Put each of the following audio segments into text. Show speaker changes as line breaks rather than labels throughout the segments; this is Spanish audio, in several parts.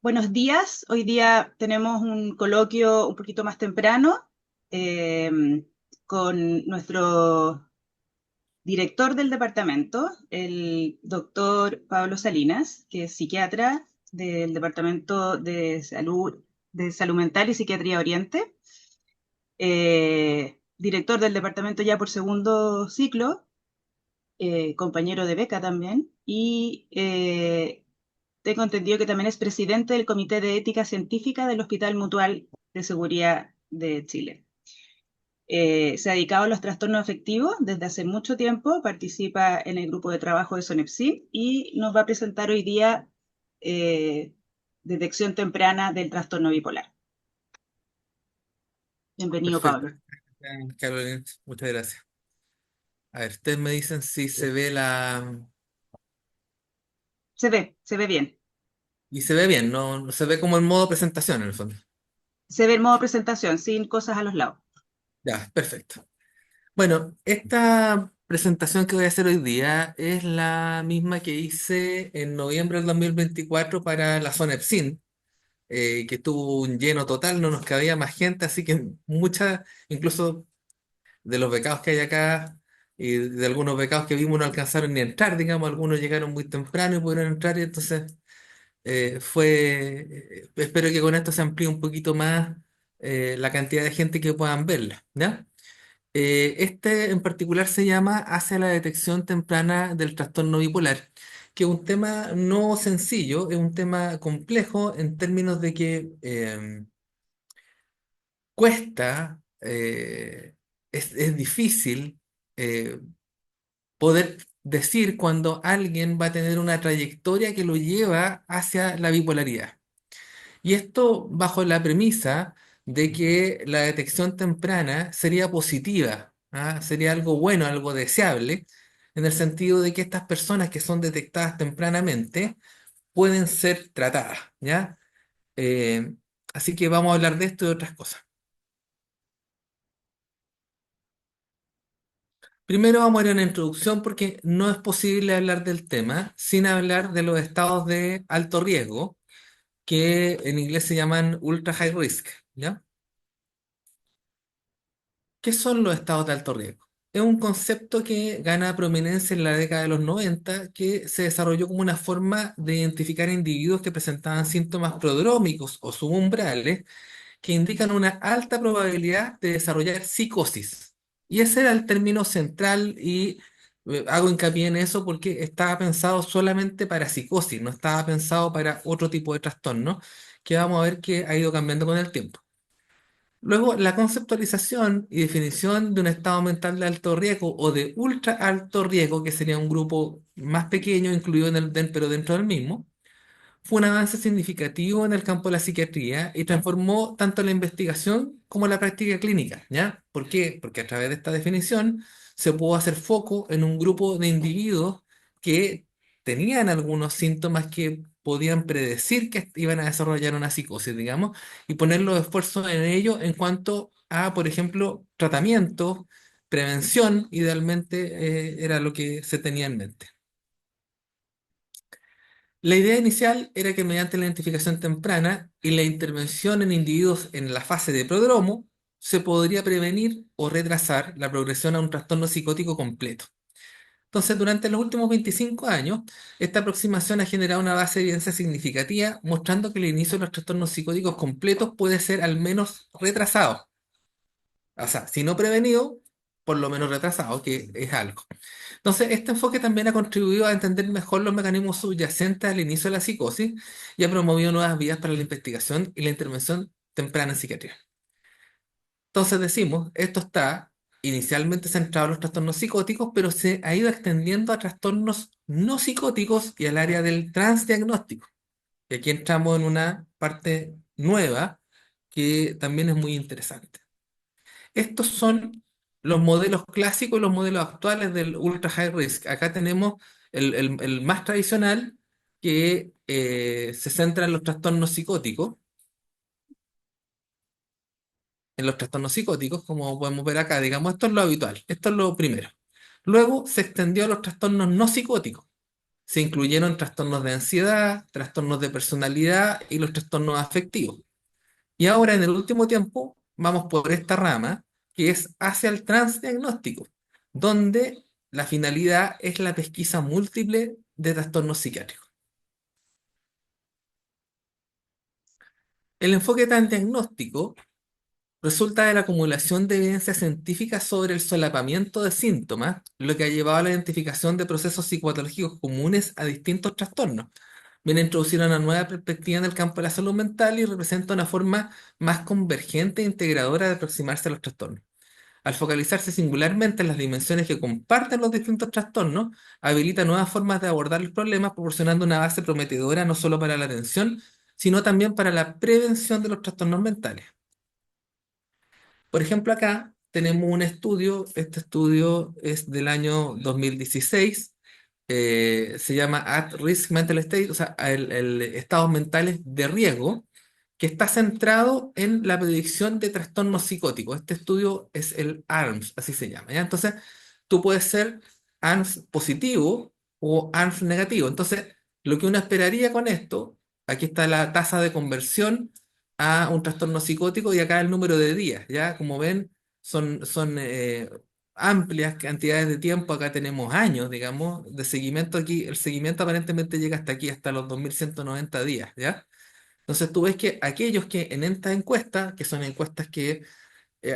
Buenos días. Hoy día tenemos un coloquio un poquito más temprano eh, con nuestro director del departamento, el doctor Pablo Salinas, que es psiquiatra del Departamento de Salud Mental y Psiquiatría Oriente, director del departamento ya por segundo ciclo, compañero de beca también, y tengo entendido que también es presidente del Comité de Ética Científica del Hospital Mutual de Seguridad de Chile. Se ha dedicado a los trastornos afectivos desde hace mucho tiempo, participa en el grupo de trabajo de SONEPSIM y nos va a presentar hoy día eh, detección temprana del trastorno bipolar. Bienvenido,
Perfecto,
Pablo.
Carolina, muchas gracias. A ver, ustedes me dicen si se ve la...
Se ve bien.
Y se ve bien, no se ve como en modo presentación en el fondo.
Se ve el modo presentación, sin cosas a los lados.
Ya, perfecto. Bueno, esta presentación que voy a hacer hoy día es la misma que hice en noviembre del 2024 para la zona Epsin, que tuvo un lleno total, no nos cabía más gente, así que muchas, incluso de los becados que hay acá y de algunos becados que vimos no alcanzaron ni a entrar, digamos, algunos llegaron muy temprano y pudieron entrar y entonces espero que con esto se amplíe un poquito más la cantidad de gente que puedan verla, ¿ya? Este en particular se llama Hacia la detección temprana del trastorno bipolar, que es un tema no sencillo, es un tema complejo en términos de que cuesta, es difícil eh, poder decir cuando alguien va a tener una trayectoria que lo lleva hacia la bipolaridad. Y esto bajo la premisa de que la detección temprana sería positiva, ¿ah? Sería algo bueno, algo deseable, en el sentido de que estas personas que son detectadas tempranamente pueden ser tratadas, ¿ya? Eh, Así que vamos a hablar de esto y de otras cosas. Primero vamos a ir a una introducción porque no es posible hablar del tema sin hablar de los estados de alto riesgo, que en inglés se llaman ultra high risk, ¿ya? ¿Qué son los estados de alto riesgo? Es un concepto que gana prominencia en la década de los 90, que se desarrolló como una forma de identificar individuos que presentaban síntomas prodrómicos o subumbrales que indican una alta probabilidad de desarrollar psicosis. Y ese era el término central y hago hincapié en eso porque estaba pensado solamente para psicosis, no estaba pensado para otro tipo de trastorno, que vamos a ver que ha ido cambiando con el tiempo. Luego, la conceptualización y definición de un estado mental de alto riesgo o de ultra alto riesgo, que sería un grupo más pequeño incluido pero dentro del mismo, fue un avance significativo en el campo de la psiquiatría y transformó tanto la investigación como la práctica clínica, ¿ya? ¿Por qué? Porque a través de esta definición se pudo hacer foco en un grupo de individuos que tenían algunos síntomas que podían predecir que iban a desarrollar una psicosis, digamos, y poner los esfuerzos en ello en cuanto a, por ejemplo, tratamiento, prevención, idealmente era lo que se tenía en mente. La idea inicial era que mediante la identificación temprana y la intervención en individuos en la fase de prodromo, se podría prevenir o retrasar la progresión a un trastorno psicótico completo. Entonces, durante los últimos 25 años, esta aproximación ha generado una base de evidencia significativa, mostrando que el inicio de los trastornos psicóticos completos puede ser al menos retrasado. O sea, si no prevenido, por lo menos retrasado, que es algo. Entonces, este enfoque también ha contribuido a entender mejor los mecanismos subyacentes al inicio de la psicosis y ha promovido nuevas vías para la investigación y la intervención temprana en psiquiatría. Entonces decimos, esto está inicialmente centrado en los trastornos psicóticos, pero se ha ido extendiendo a trastornos no psicóticos y al área del transdiagnóstico. Y aquí entramos en una parte nueva que también es muy interesante. Estos son los modelos clásicos y los modelos actuales del ultra high risk. Acá tenemos el más tradicional que se centra en los trastornos psicóticos, como podemos ver acá, digamos, esto es lo habitual, esto es lo primero. Luego se extendió a los trastornos no psicóticos, se incluyeron trastornos de ansiedad, trastornos de personalidad y los trastornos afectivos. Y ahora en el último tiempo vamos por esta rama que es hacia el transdiagnóstico, donde la finalidad es la pesquisa múltiple de trastornos psiquiátricos. El enfoque transdiagnóstico resulta de la acumulación de evidencia científica sobre el solapamiento de síntomas, lo que ha llevado a la identificación de procesos psicopatológicos comunes a distintos trastornos. Viene a introducir una nueva perspectiva en el campo de la salud mental y representa una forma más convergente e integradora de aproximarse a los trastornos. Al focalizarse singularmente en las dimensiones que comparten los distintos trastornos, habilita nuevas formas de abordar los problemas, proporcionando una base prometedora no solo para la atención, sino también para la prevención de los trastornos mentales. Por ejemplo, acá tenemos un estudio, este estudio es del año 2016, se llama At Risk Mental State, o sea, el estados mentales de riesgo, que está centrado en la predicción de trastornos psicóticos. Este estudio es el ARMS, así se llama, ¿ya? Entonces, tú puedes ser ARMS positivo o ARMS negativo. Entonces, lo que uno esperaría con esto, aquí está la tasa de conversión a un trastorno psicótico y acá el número de días, ¿ya? Como ven, son amplias cantidades de tiempo, acá tenemos años, digamos, de seguimiento aquí, el seguimiento aparentemente llega hasta aquí, hasta los 2190 días, ¿ya? Entonces tú ves que aquellos que en esta encuesta, que son encuestas que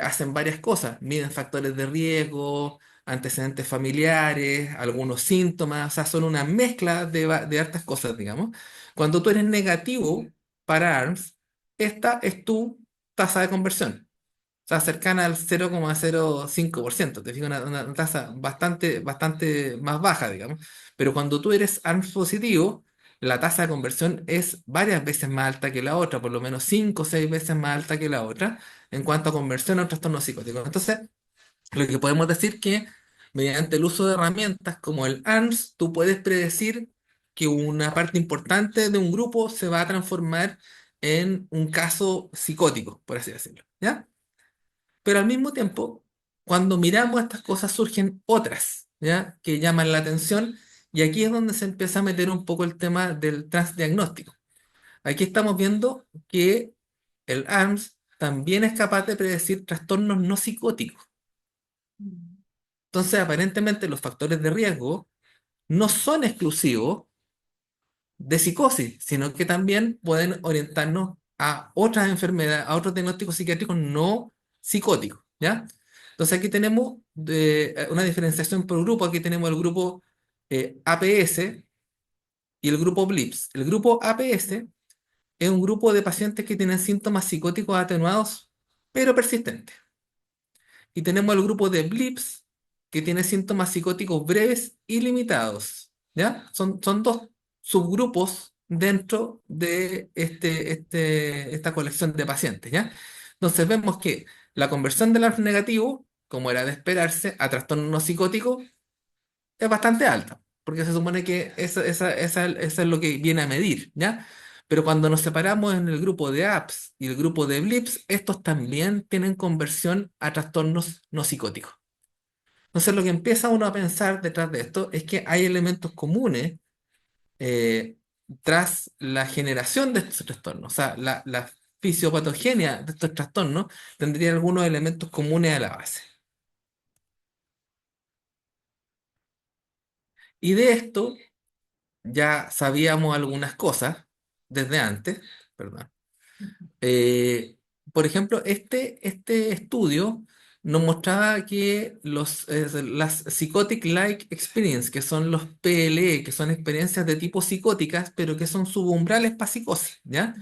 hacen varias cosas, miden factores de riesgo, antecedentes familiares, algunos síntomas, o sea, son una mezcla de hartas cosas, digamos. Cuando tú eres negativo para ARMS, esta es tu tasa de conversión, o sea, cercana al 0,05%, te fijas, una tasa bastante más baja, digamos. Pero cuando tú eres ARMS positivo, la tasa de conversión es varias veces más alta que la otra, por lo menos 5 o 6 veces más alta que la otra, en cuanto a conversión a un trastorno psicótico. Entonces, lo que podemos decir que mediante el uso de herramientas como el ARMS, tú puedes predecir que una parte importante de un grupo se va a transformar en un caso psicótico, por así decirlo, ¿ya? Pero al mismo tiempo, cuando miramos estas cosas surgen otras, ¿ya? Que llaman la atención y aquí es donde se empieza a meter un poco el tema del transdiagnóstico. Aquí estamos viendo que el ARMS también es capaz de predecir trastornos no psicóticos.
Mm.
Entonces, aparentemente los factores de riesgo no son exclusivos de psicosis, sino que también pueden orientarnos a otras enfermedades, a otros diagnósticos psiquiátricos no psicóticos, ¿ya? Entonces aquí tenemos una diferenciación por grupo, aquí tenemos el grupo APS y el grupo BLIPS. El grupo APS es un grupo de pacientes que tienen síntomas psicóticos atenuados, pero persistentes. Y tenemos el grupo de BLIPS, que tiene síntomas psicóticos breves y limitados. ¿Ya? Son dos subgrupos dentro de esta colección de pacientes. ¿Ya? Entonces vemos que la conversión del ARF negativo, como era de esperarse, a trastorno no psicótico, es bastante alta, porque se supone que esa es lo que viene a medir, ¿ya? Pero cuando nos separamos en el grupo de apps y el grupo de blips, estos también tienen conversión a trastornos no psicóticos. Entonces lo que empieza uno a pensar detrás de esto es que hay elementos comunes eh, tras la generación de estos trastornos. O sea, la fisiopatogenia de estos trastornos tendría algunos elementos comunes a la base. Y de esto ya sabíamos algunas cosas desde antes, perdón. Eh, por ejemplo, este estudio nos mostraba que las Psychotic-like Experience, que son los PLE, que son experiencias de tipo psicóticas, pero que son subumbrales para psicosis, ¿ya?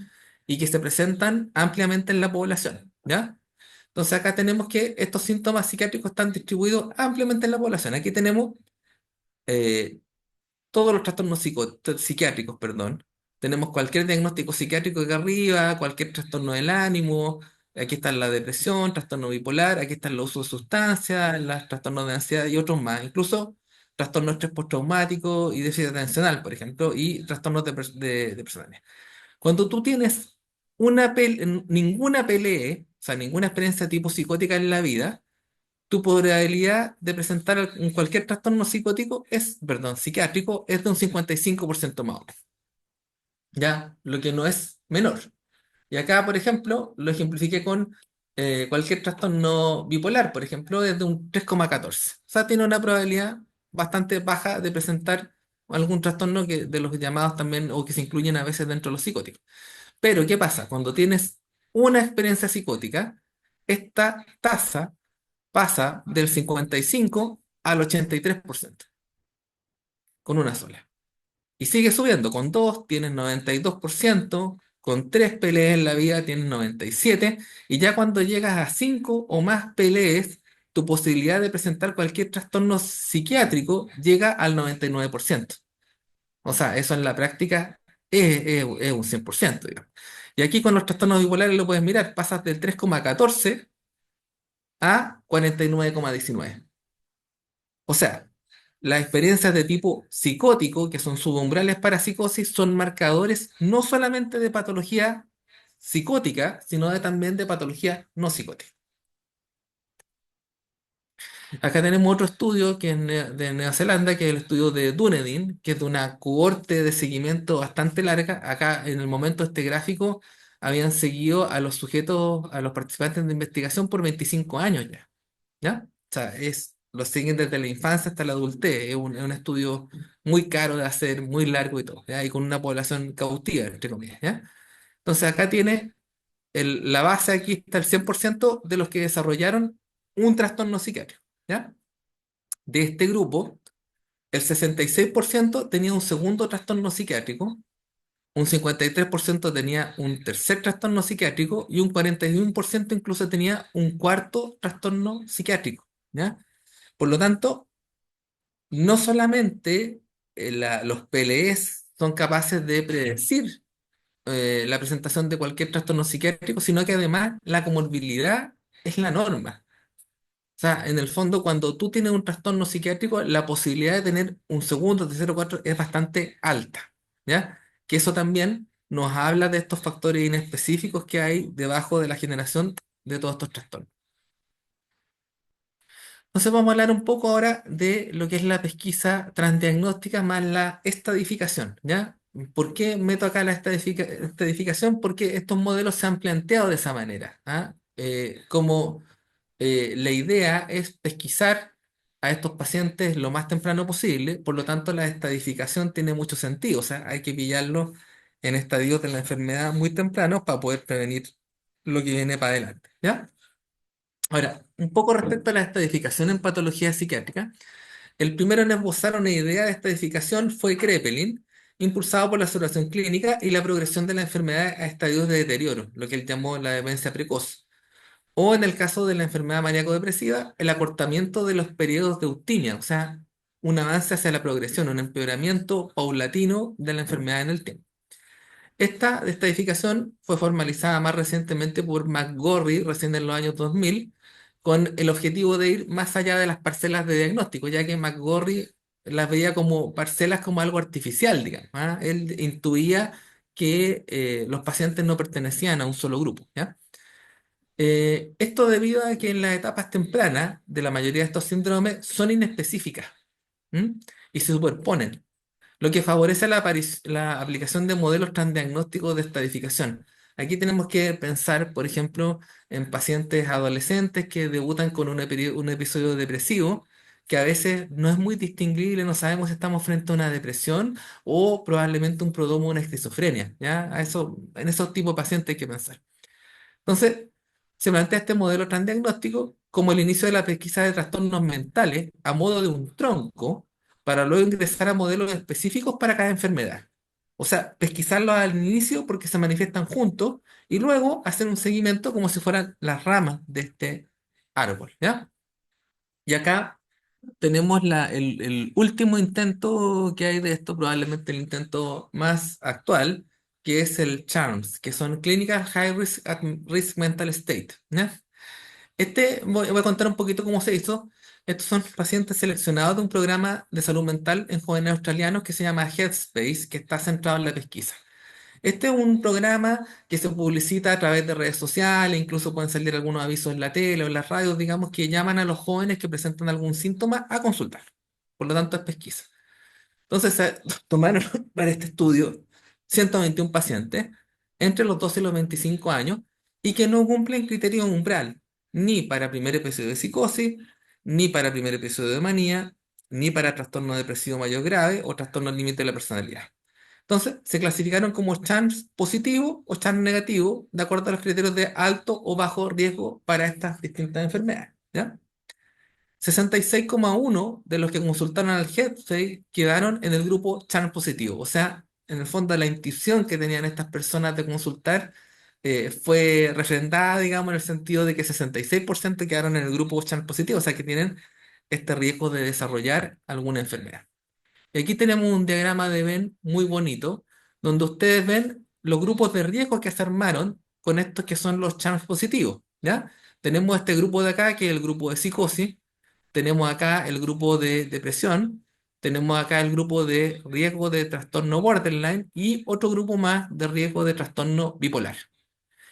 Y que se presentan ampliamente en la población, ¿ya? Entonces acá tenemos que estos síntomas psiquiátricos están distribuidos ampliamente en la población. Aquí tenemos eh, todos los trastornos psiquiátricos, perdón. Tenemos cualquier diagnóstico psiquiátrico acá arriba, cualquier trastorno del ánimo, aquí está la depresión, trastorno bipolar, aquí está el uso de sustancias, los trastornos de ansiedad y otros más, incluso trastorno de estrés postraumático y déficit atencional, por ejemplo, y trastornos de personalidad. Cuando tú tienes ninguna PLE, o sea, ninguna experiencia tipo psicótica en la vida, tu probabilidad de presentar cualquier trastorno psiquiátrico es de un 55% más o menos, ¿ya? Lo que no es menor. Y acá, por ejemplo, lo ejemplifiqué con cualquier trastorno bipolar, por ejemplo, es de un 3,14. O sea, tiene una probabilidad bastante baja de presentar algún trastorno que, de los llamados también, o que se incluyen a veces dentro de los psicóticos. Pero, ¿qué pasa? Cuando tienes una experiencia psicótica, esta tasa pasa del 55 al 83%, con una sola. Y sigue subiendo. Con dos tienes 92%, con tres PLEs en la vida tienes 97%, y ya cuando llegas a cinco o más PLEs, tu posibilidad de presentar cualquier trastorno psiquiátrico llega al 99%. O sea, eso en la práctica es un 100%, digamos. Y aquí con los trastornos bipolares lo puedes mirar, pasas del 3,14 a 49,19. O sea, las experiencias de tipo psicótico, que son subumbrales para psicosis, son marcadores no solamente de patología psicótica, sino también de patología no psicótica. Acá tenemos otro estudio que es de Nueva Zelanda, que es el estudio de Dunedin, que es de una cohorte de seguimiento bastante larga. Acá, en el momento de este gráfico, habían seguido a los sujetos, a los participantes de investigación por 25 años ya. ¿Ya? O sea, lo siguen desde la infancia hasta la adultez. Es un estudio muy caro de hacer, muy largo y todo, ¿ya? Y con una población cautiva, entre comillas, ¿ya? Entonces acá tiene la base, aquí está el 100% de los que desarrollaron un trastorno psiquiátrico, ¿ya? De este grupo, el 66% tenía un segundo trastorno psiquiátrico, un 53% tenía un tercer trastorno psiquiátrico y un 41% incluso tenía un cuarto trastorno psiquiátrico, ¿ya? Por lo tanto, no solamente los PLEs son capaces de predecir la presentación de cualquier trastorno psiquiátrico, sino que además la comorbilidad es la norma. O sea, en el fondo, cuando tú tienes un trastorno psiquiátrico, la posibilidad de tener un segundo, tercero, cuatro es bastante alta, ¿ya? Que eso también nos habla de estos factores inespecíficos que hay debajo de la generación de todos estos trastornos. Entonces vamos a hablar un poco ahora de lo que es la pesquisa transdiagnóstica más la estadificación, ¿ya? ¿Por qué meto acá la estadificación? Porque estos modelos se han planteado de esa manera, ¿ah? Como la idea es pesquisar a estos pacientes lo más temprano posible, por lo tanto la estadificación tiene mucho sentido, o sea, hay que pillarlos en estadios de la enfermedad muy tempranos para poder prevenir lo que viene para adelante, ¿ya? Ahora, un poco respecto a la estadificación en patología psiquiátrica, el primero en esbozar una idea de estadificación fue Kraepelin, impulsado por la observación clínica y la progresión de la enfermedad a estadios de deterioro, lo que él llamó la demencia precoz. O en el caso de la enfermedad maníaco-depresiva, el acortamiento de los periodos de eutimia, o sea, un avance hacia la progresión, un empeoramiento paulatino de la enfermedad en el tiempo. Esta estadificación fue formalizada más recientemente por McGorry, recién en los años 2000, con el objetivo de ir más allá de las parcelas de diagnóstico, ya que McGorry las veía como parcelas como algo artificial, digamos, ¿ah? Él intuía que los pacientes no pertenecían a un solo grupo, ¿ya? Esto debido a que en las etapas tempranas de la mayoría de estos síndromes son inespecíficas, ¿m? Y se superponen, lo que favorece la aplicación de modelos transdiagnósticos de estadificación. Aquí tenemos que pensar, por ejemplo, en pacientes adolescentes que debutan con un episodio depresivo, que a veces no es muy distinguible, no sabemos si estamos frente a una depresión o probablemente un prodromo o una esquizofrenia, ¿ya? En esos tipos de pacientes hay que pensar. Entonces, se plantea este modelo transdiagnóstico como el inicio de la pesquisa de trastornos mentales a modo de un tronco para luego ingresar a modelos específicos para cada enfermedad. O sea, pesquisarlos al inicio porque se manifiestan juntos y luego hacer un seguimiento como si fueran las ramas de este árbol, ¿ya? Y acá tenemos el último intento que hay de esto, probablemente el intento más actual, que es el CHARMS, que son Clinical High Risk, Risk Mental State, ¿ya? Voy a contar un poquito cómo se hizo. Estos son pacientes seleccionados de un programa de salud mental en jóvenes australianos que se llama Headspace, que está centrado en la pesquisa. Este es un programa que se publicita a través de redes sociales, incluso pueden salir algunos avisos en la tele o en las radios, digamos, que llaman a los jóvenes que presentan algún síntoma a consultar. Por lo tanto, es pesquisa. Entonces, se tomaron para este estudio 121 pacientes entre los 12 y los 25 años y que no cumplen criterios umbral, ni para primer episodio de psicosis, ni para primer episodio de manía, ni para trastorno depresivo mayor grave o trastorno límite de la personalidad. Entonces, se clasificaron como CHANS positivo o CHANS negativo, de acuerdo a los criterios de alto o bajo riesgo para estas distintas enfermedades. ¿Ya? 66,1 de los que consultaron al HeadSpace quedaron en el grupo CHANS positivo. O sea, en el fondo la intuición que tenían estas personas de consultar fue refrendada, digamos, en el sentido de que 66% quedaron en el grupo CHANS positivo, o sea, que tienen este riesgo de desarrollar alguna enfermedad. Y aquí tenemos un diagrama de Venn muy bonito, donde ustedes ven los grupos de riesgo que se armaron con estos que son los CHANS positivos, ¿ya? Tenemos este grupo de acá, que es el grupo de psicosis, tenemos acá el grupo de depresión, tenemos acá el grupo de riesgo de trastorno borderline y otro grupo más de riesgo de trastorno bipolar.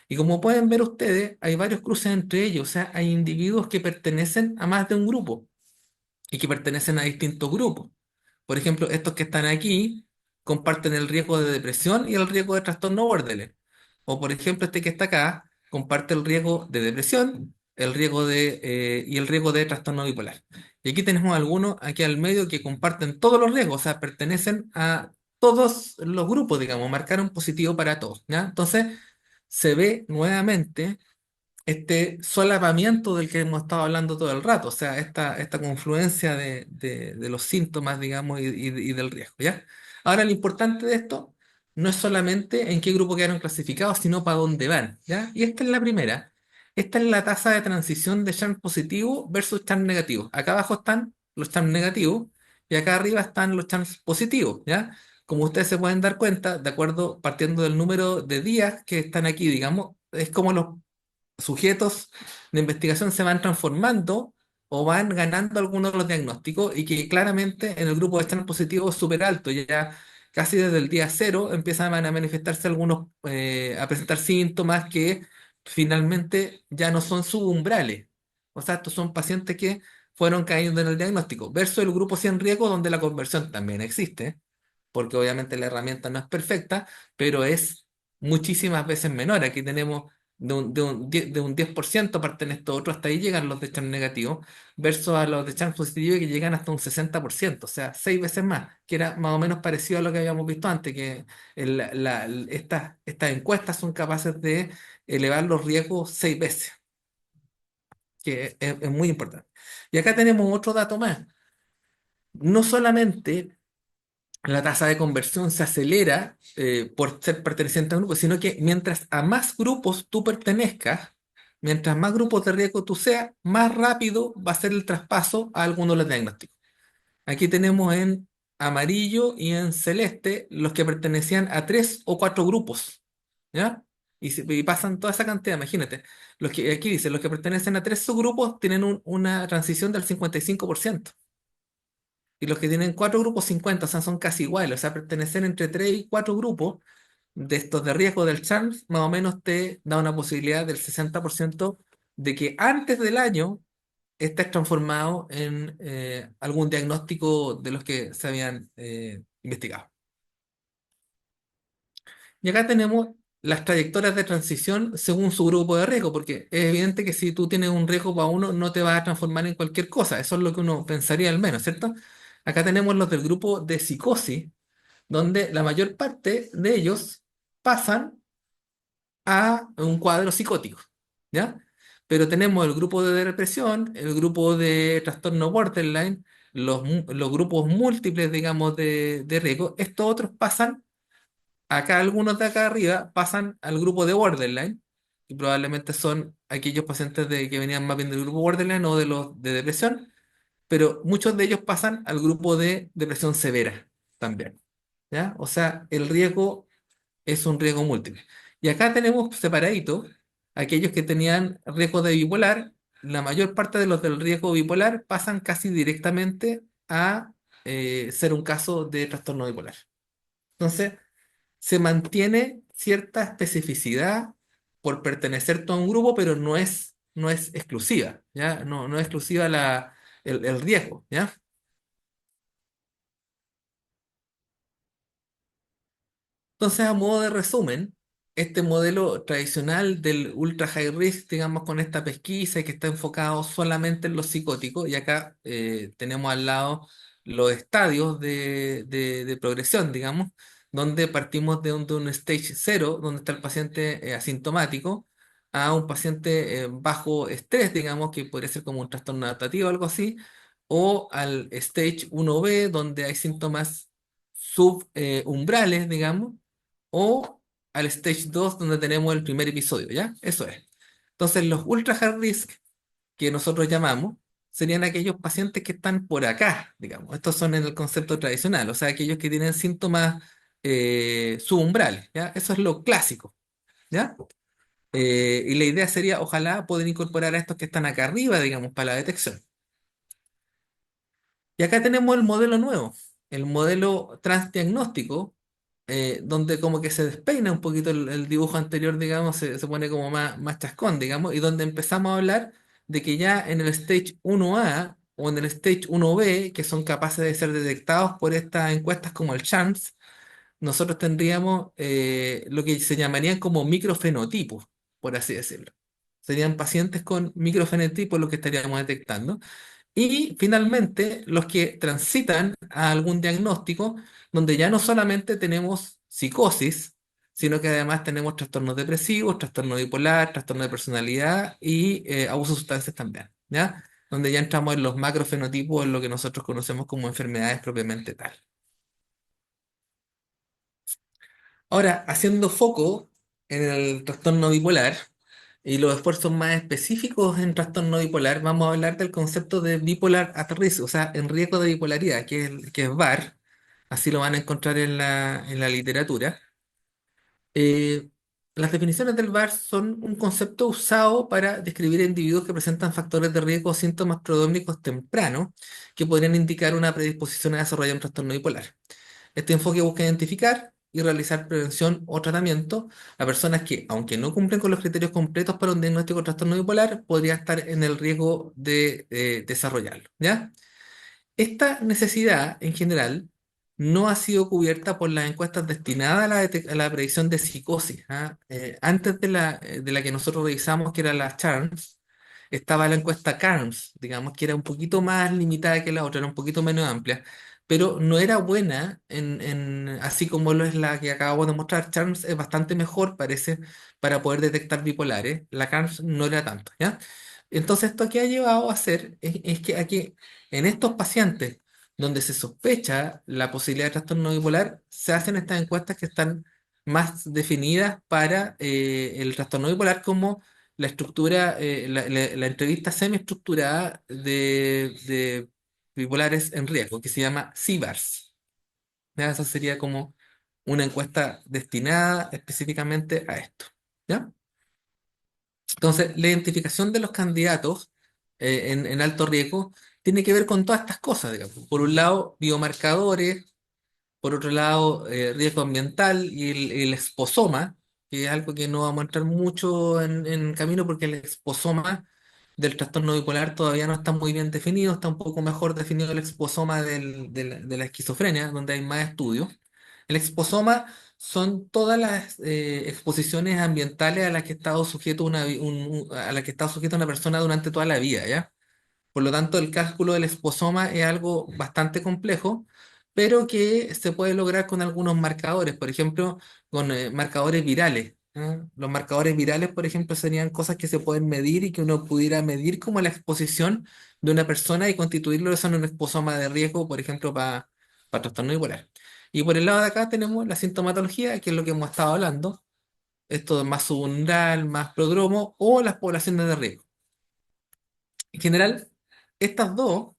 Y como pueden ver ustedes, hay varios cruces entre ellos, o sea, hay individuos que pertenecen a más de un grupo y que pertenecen a distintos grupos. Por ejemplo, estos que están aquí comparten el riesgo de depresión y el riesgo de trastorno borderline. O por ejemplo, este que está acá comparte el riesgo de depresión, y el riesgo de trastorno bipolar. Y aquí tenemos algunos aquí al medio que comparten todos los riesgos, o sea, pertenecen a todos los grupos, digamos, marcaron positivo para todos, ¿ya? Entonces, se ve nuevamente este solapamiento del que hemos estado hablando todo el rato, o sea, esta confluencia de los síntomas, digamos, y del riesgo, ¿ya? Ahora, lo importante de esto no es solamente en qué grupo quedaron clasificados, sino para dónde van, ¿ya? Y esta es la primera. Esta es la tasa de transición de CHARM positivo versus CHARM negativo. Acá abajo están los CHARM negativos y acá arriba están los CHARM positivos, ¿ya? Como ustedes se pueden dar cuenta, de acuerdo, partiendo del número de días que están aquí, digamos, es como los sujetos de investigación se van transformando o van ganando algunos de los diagnósticos y que claramente en el grupo de están positivos es súper alto, ya casi desde el día cero empiezan a manifestarse algunos, a presentar síntomas que finalmente ya no son subumbrales. O sea, estos son pacientes que fueron cayendo en el diagnóstico, versus el grupo 100 riesgo donde la conversión también existe, porque obviamente la herramienta no es perfecta, pero es muchísimas veces menor. Aquí tenemos de un 10% parten estos otros, hasta ahí llegan los de CHARM negativo, versus a los de CHARM positivo que llegan hasta un 60%, o sea, 6 veces más, que era más o menos parecido a lo que habíamos visto antes, que estas encuestas son capaces de elevar los riesgos 6 veces, que es muy importante. Y acá tenemos otro dato más. No solamente la tasa de conversión se acelera por ser perteneciente a un grupo, sino que mientras a más grupos tú pertenezcas, mientras más grupos de riesgo tú seas, más rápido va a ser el traspaso a algunos de los diagnósticos. Aquí tenemos en amarillo y en celeste los que pertenecían a 3 o 4 grupos, ¿ya? Y pasan toda esa cantidad, imagínate. Aquí dice, los que pertenecen a 3 subgrupos tienen una transición del 55%. Y los que tienen 4 grupos, 50, o sea, son casi iguales. O sea, pertenecer entre 3 y 4 grupos de estos de riesgo del CHARMS, más o menos te da una posibilidad del 60% de que antes del año estés transformado en algún diagnóstico de los que se habían investigado. Y acá tenemos las trayectorias de transición según su grupo de riesgo, porque es evidente que si tú tienes un riesgo para uno, no te vas a transformar en cualquier cosa. Eso es lo que uno pensaría al menos, ¿cierto? Acá tenemos los del grupo de psicosis, donde la mayor parte de ellos pasan a un cuadro psicótico, ¿ya? Pero tenemos el grupo de depresión, el grupo de trastorno borderline, los grupos múltiples, digamos, de riesgo. Estos otros pasan, acá algunos de acá arriba, pasan al grupo de borderline, y probablemente son aquellos pacientes que venían más bien del grupo borderline o de los de depresión, pero muchos de ellos pasan al grupo de depresión severa también, ¿ya? O sea, el riesgo es un riesgo múltiple. Y acá tenemos separadito aquellos que tenían riesgo de bipolar. La mayor parte de los del riesgo bipolar pasan casi directamente a ser un caso de trastorno bipolar. Entonces, se mantiene cierta especificidad por pertenecer tú a un grupo, pero no es exclusiva, ¿ya? No es exclusiva el riesgo, ¿ya? Entonces, a modo de resumen, este modelo tradicional del ultra high risk, digamos, con esta pesquisa y que está enfocado solamente en los psicóticos, y acá tenemos al lado los estadios de progresión, digamos, donde partimos de un stage cero, donde está el paciente asintomático, a un paciente bajo estrés, digamos, que podría ser como un trastorno adaptativo o algo así, o al stage 1B, donde hay síntomas subumbrales, digamos, o al stage 2 donde tenemos el primer episodio, ¿ya? Eso es. Entonces, los ultra high risk que nosotros llamamos serían aquellos pacientes que están por acá, digamos. Estos son en el concepto tradicional, o sea, aquellos que tienen síntomas subumbrales, ¿ya? Eso es lo clásico, ¿ya? Y la idea sería, ojalá, poder incorporar a estos que están acá arriba, digamos, para la detección. Y acá tenemos el modelo nuevo, el modelo transdiagnóstico, donde como que se despeina un poquito el dibujo anterior, digamos, se pone como más chascón, digamos, y donde empezamos a hablar de que ya en el stage 1A o en el stage 1B, que son capaces de ser detectados por estas encuestas como el CHANS, nosotros tendríamos lo que se llamarían como microfenotipos, por así decirlo. Serían pacientes con microfenotipos lo que estaríamos detectando. Y finalmente, los que transitan a algún diagnóstico donde ya no solamente tenemos psicosis, sino que además tenemos trastornos depresivos, trastorno bipolar, trastorno de personalidad y abuso de sustancias también, ¿ya? Donde ya entramos en los macrofenotipos, en lo que nosotros conocemos como enfermedades propiamente tal. Ahora, haciendo foco en el trastorno bipolar y los esfuerzos más específicos en trastorno bipolar, vamos a hablar del concepto de bipolar at risk, o sea, en riesgo de bipolaridad, que es VAR, así lo van a encontrar en la literatura. Eh, las definiciones del VAR son un concepto usado para describir individuos que presentan factores de riesgo o síntomas prodrómicos tempranos que podrían indicar una predisposición a desarrollar un trastorno bipolar. Este enfoque busca identificar y realizar prevención o tratamiento a personas que, aunque no cumplen con los criterios completos para un diagnóstico de trastorno bipolar, podría estar en el riesgo de desarrollarlo, ¿ya? Esta necesidad, en general, no ha sido cubierta por las encuestas destinadas a a la predicción de psicosis, ¿ah? Antes de la que nosotros revisamos, que era la CHARMS, estaba la encuesta CARMS, digamos, que era un poquito más limitada que la otra, era un poquito menos amplia, pero no era buena así como lo es la que acabamos de mostrar. CHARMS es bastante mejor, parece, para poder detectar bipolares. La CARMS no era tanto, ¿ya? Entonces, esto que ha llevado a hacer es que aquí en estos pacientes donde se sospecha la posibilidad de trastorno bipolar, se hacen estas encuestas que están más definidas para el trastorno bipolar como la estructura, la entrevista semiestructurada de bipolares en riesgo, que se llama CBARS. ¿Ya? Esa sería como una encuesta destinada específicamente a esto. ¿Ya? Entonces, la identificación de los candidatos en alto riesgo tiene que ver con todas estas cosas, digamos. Por un lado, biomarcadores, por otro lado, riesgo ambiental y el exposoma, que es algo que no vamos a entrar mucho en camino porque el exposoma del trastorno bipolar todavía no está muy bien definido, está un poco mejor definido el exposoma de la esquizofrenia, donde hay más estudios. El exposoma son todas las exposiciones ambientales a las que ha estado sujeto a la que ha estado sujeta una persona durante toda la vida, ¿ya? Por lo tanto, el cálculo del exposoma es algo bastante complejo, pero que se puede lograr con algunos marcadores, por ejemplo, con marcadores virales. ¿Ah? Los marcadores virales, por ejemplo, serían cosas que se pueden medir y que uno pudiera medir como la exposición de una persona y constituirlo eso en un exposoma de riesgo, por ejemplo, para trastorno bipolar. Y por el lado de acá tenemos la sintomatología, que es lo que hemos estado hablando, esto de más subumbral, más prodromo o las poblaciones de riesgo. En general, estas dos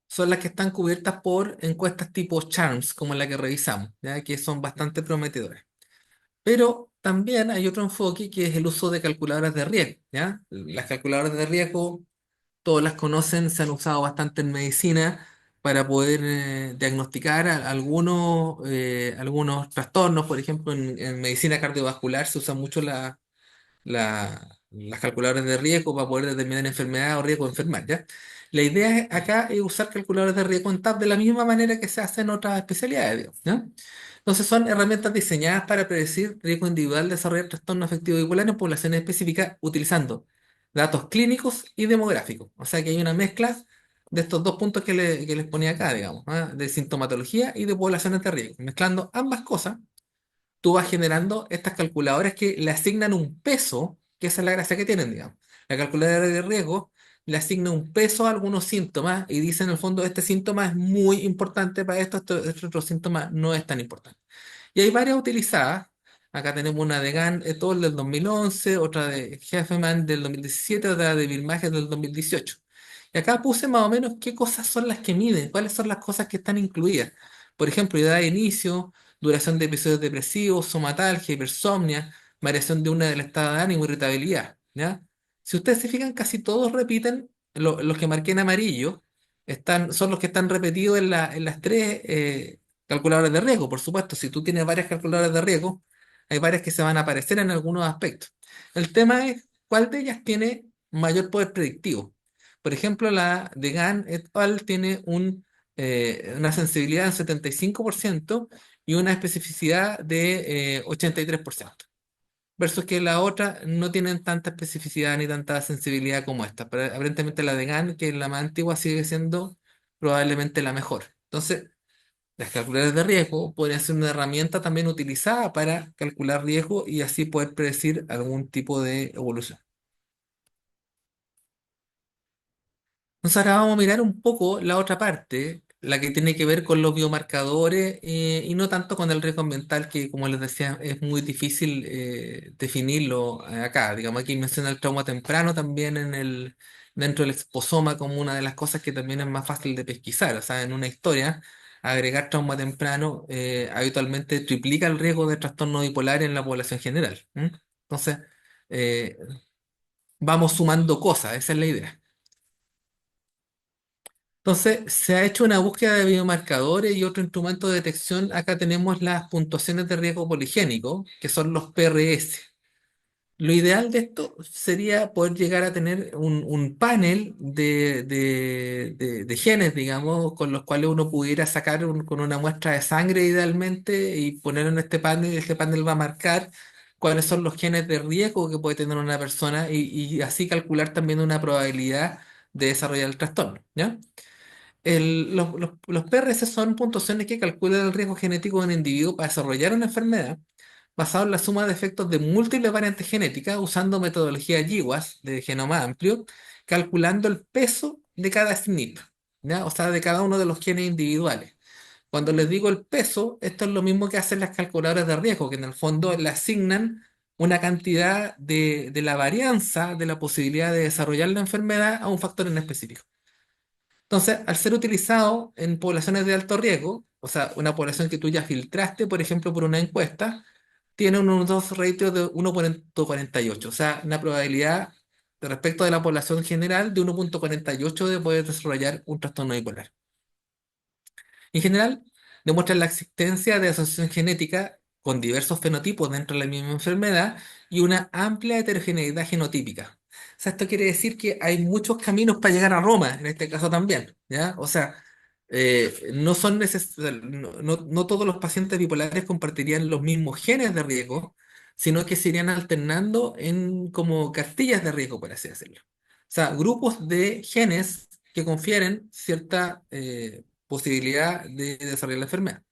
son las que están cubiertas por encuestas tipo CHARMS, como la que revisamos, ¿ya? Que son bastante prometedoras. Pero también hay otro enfoque que es el uso de calculadoras de riesgo, ¿ya? Las calculadoras de riesgo, todos las conocen, se han usado bastante en medicina para poder diagnosticar algunos trastornos. Por ejemplo, en medicina cardiovascular se usa mucho las calculadoras de riesgo para poder determinar enfermedad o riesgo de enfermar, ¿ya? La idea acá es usar calculadores de riesgo en TAP de la misma manera que se hace en otras especialidades, digamos, ¿ya? Entonces son herramientas diseñadas para predecir riesgo individual de desarrollar trastorno afectivo bipolar en poblaciones específicas utilizando datos clínicos y demográficos. O sea que hay una mezcla de estos dos puntos que les ponía acá, digamos, ¿ah? De sintomatología y de poblaciones de riesgo. Mezclando ambas cosas, tú vas generando estas calculadoras que le asignan un peso, que esa es la gracia que tienen, digamos. La calculadora de riesgo le asigna un peso a algunos síntomas y dice en el fondo, este síntoma es muy importante para esto, este otro síntoma no es tan importante. Y hay varias utilizadas. Acá tenemos una de Gann et al. Del 2011, otra de Hefferman del 2017, otra de Birmacher del 2018. Y acá puse más o menos qué cosas son las que miden, cuáles son las cosas que están incluidas. Por ejemplo, edad de inicio, duración de episodios depresivos, somatalgia, hipersomnia, variación de una del estado de ánimo, irritabilidad, ¿ya? Si ustedes se fijan, casi todos repiten, los que marqué en amarillo, son los que están repetidos en las tres calculadoras de riesgo. Por supuesto, si tú tienes varias calculadoras de riesgo, hay varias que se van a aparecer en algunos aspectos. El tema es cuál de ellas tiene mayor poder predictivo. Por ejemplo, la de Gann et al. Tiene una sensibilidad del 75% y una especificidad de 83%, versus que la otra no tienen tanta especificidad ni tanta sensibilidad como esta. Pero aparentemente la de Gann, que es la más antigua, sigue siendo probablemente la mejor. Entonces, las calculadoras de riesgo podrían ser una herramienta también utilizada para calcular riesgo y así poder predecir algún tipo de evolución. Entonces ahora vamos a mirar un poco la otra parte, la que tiene que ver con los biomarcadores y no tanto con el riesgo ambiental, que como les decía es muy difícil definirlo acá. Digamos, aquí menciona el trauma temprano también dentro del exposoma como una de las cosas que también es más fácil de pesquisar. O sea, en una historia, agregar trauma temprano habitualmente triplica el riesgo de trastorno bipolar en la población general. ¿M? Entonces, eh, vamos sumando cosas, esa es la idea. Entonces, se ha hecho una búsqueda de biomarcadores y otro instrumento de detección. Acá tenemos las puntuaciones de riesgo poligénico, que son los PRS. Lo ideal de esto sería poder llegar a tener un panel de genes, digamos, con los cuales uno pudiera sacar con una muestra de sangre idealmente y ponerlo en este panel, y este panel va a marcar cuáles son los genes de riesgo que puede tener una persona y así calcular también una probabilidad de desarrollar el trastorno, ¿ya? Los PRS son puntuaciones que calculan el riesgo genético de un individuo para desarrollar una enfermedad basado en la suma de efectos de múltiples variantes genéticas usando metodología GWAS de genoma amplio, calculando el peso de cada SNP, ¿ya? O sea, de cada uno de los genes individuales. Cuando les digo el peso, esto es lo mismo que hacen las calculadoras de riesgo, que en el fondo le asignan una cantidad de la varianza de la posibilidad de desarrollar la enfermedad a un factor en específico. Entonces, al ser utilizado en poblaciones de alto riesgo, o sea, una población que tú ya filtraste, por ejemplo, por una encuesta, tiene unos dos ratios de 1,48, o sea, una probabilidad de respecto de la población general de 1,48 de poder desarrollar un trastorno bipolar. En general, demuestran la existencia de asociación genética con diversos fenotipos dentro de la misma enfermedad y una amplia heterogeneidad genotípica. O sea, esto quiere decir que hay muchos caminos para llegar a Roma, en este caso también, ¿ya? O sea, no todos los pacientes bipolares compartirían los mismos genes de riesgo, sino que se irían alternando en como cartillas de riesgo, por así decirlo. O sea, grupos de genes que confieren cierta posibilidad de desarrollar la enfermedad.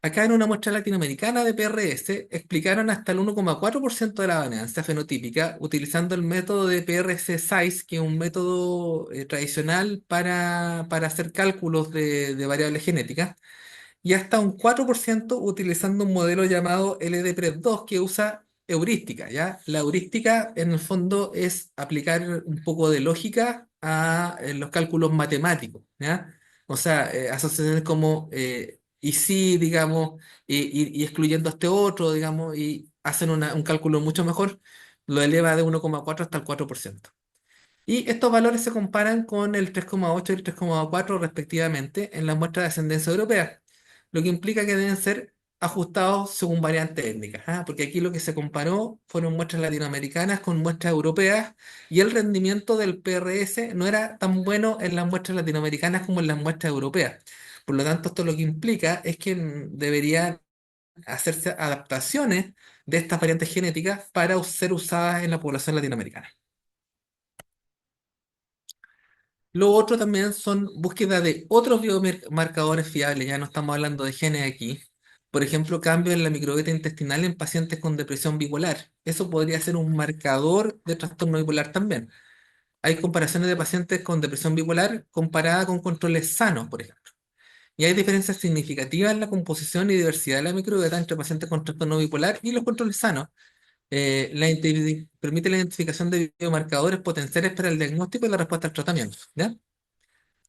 Acá en una muestra latinoamericana de PRS explicaron hasta el 1,4% de la varianza fenotípica utilizando el método de PRS-Size, que es un método tradicional para hacer cálculos de variables genéticas, y hasta un 4% utilizando un modelo llamado LDPREP2 que usa heurística, ¿ya? La heurística en el fondo es aplicar un poco de lógica a los cálculos matemáticos, ¿ya? O sea, asociaciones como y si, digamos, y excluyendo a este otro, digamos, y hacen un cálculo mucho mejor, lo eleva de 1,4 hasta el 4%. Y estos valores se comparan con el 3,8 y el 3,4 respectivamente en las muestras de ascendencia europea, lo que implica que deben ser ajustados según variantes étnicas, ¿ah? Porque aquí lo que se comparó fueron muestras latinoamericanas con muestras europeas y el rendimiento del PRS no era tan bueno en las muestras latinoamericanas como en las muestras europeas. Por lo tanto, esto lo que implica es que deberían hacerse adaptaciones de estas variantes genéticas para ser usadas en la población latinoamericana. Lo otro también son búsqueda de otros biomarcadores fiables, ya no estamos hablando de genes aquí. Por ejemplo, cambios en la microbiota intestinal en pacientes con depresión bipolar. Eso podría ser un marcador de trastorno bipolar también. Hay comparaciones de pacientes con depresión bipolar comparada con controles sanos, por ejemplo. Y hay diferencias significativas en la composición y diversidad de la microbiota entre pacientes con trastorno bipolar y los controles sanos. Permite la identificación de biomarcadores potenciales para el diagnóstico y la respuesta al tratamiento. ¿Ya?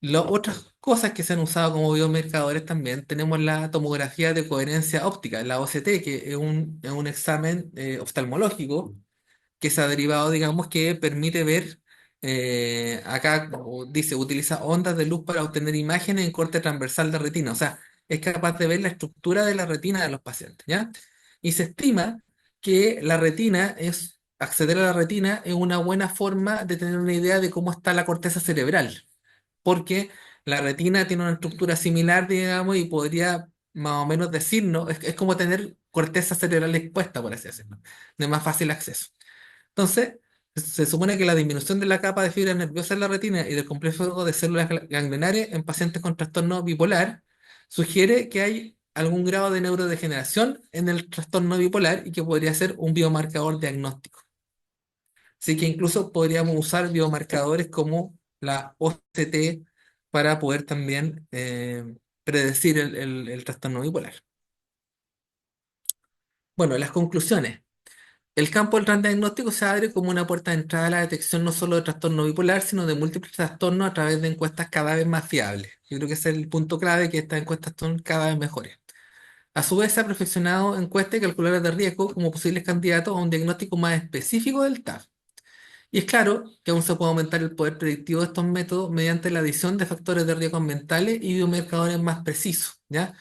Las otras cosas que se han usado como biomarcadores también, tenemos la tomografía de coherencia óptica, la OCT, que es un examen oftalmológico que se ha derivado, digamos, que permite ver, acá como dice, utiliza ondas de luz para obtener imágenes en corte transversal de retina, o sea, es capaz de ver la estructura de la retina de los pacientes, ¿ya? Y se estima que acceder a la retina es una buena forma de tener una idea de cómo está la corteza cerebral, porque la retina tiene una estructura similar, digamos, y podría más o menos decirnos, es como tener corteza cerebral expuesta, por así decirlo, de más fácil acceso. Entonces, se supone que la disminución de la capa de fibra nerviosa en la retina y del complejo de células ganglionarias en pacientes con trastorno bipolar sugiere que hay algún grado de neurodegeneración en el trastorno bipolar y que podría ser un biomarcador diagnóstico. Así que incluso podríamos usar biomarcadores como la OCT para poder también predecir el trastorno bipolar. Bueno, las conclusiones. El campo del diagnóstico se abre como una puerta de entrada a la detección no solo de trastorno bipolar, sino de múltiples trastornos a través de encuestas cada vez más fiables. Yo creo que ese es el punto clave, que estas encuestas son cada vez mejores. A su vez, se ha perfeccionado encuestas y calculadores de riesgo como posibles candidatos a un diagnóstico más específico del TAF. Y es claro que aún se puede aumentar el poder predictivo de estos métodos mediante la adición de factores de riesgo ambientales y biomarcadores más precisos, ¿ya?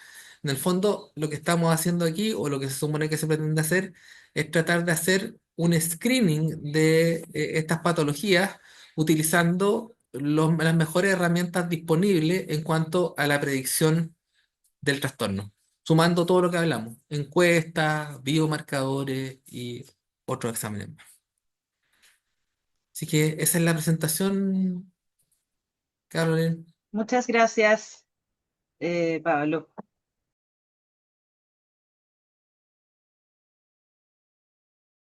En el fondo, lo que estamos haciendo aquí, o lo que se supone que se pretende hacer, es tratar de hacer un screening de estas patologías utilizando las mejores herramientas disponibles en cuanto a la predicción del trastorno, sumando todo lo que hablamos, encuestas, biomarcadores y otros exámenes más. Así que esa es la presentación, Carolyn.
Muchas gracias, Pablo.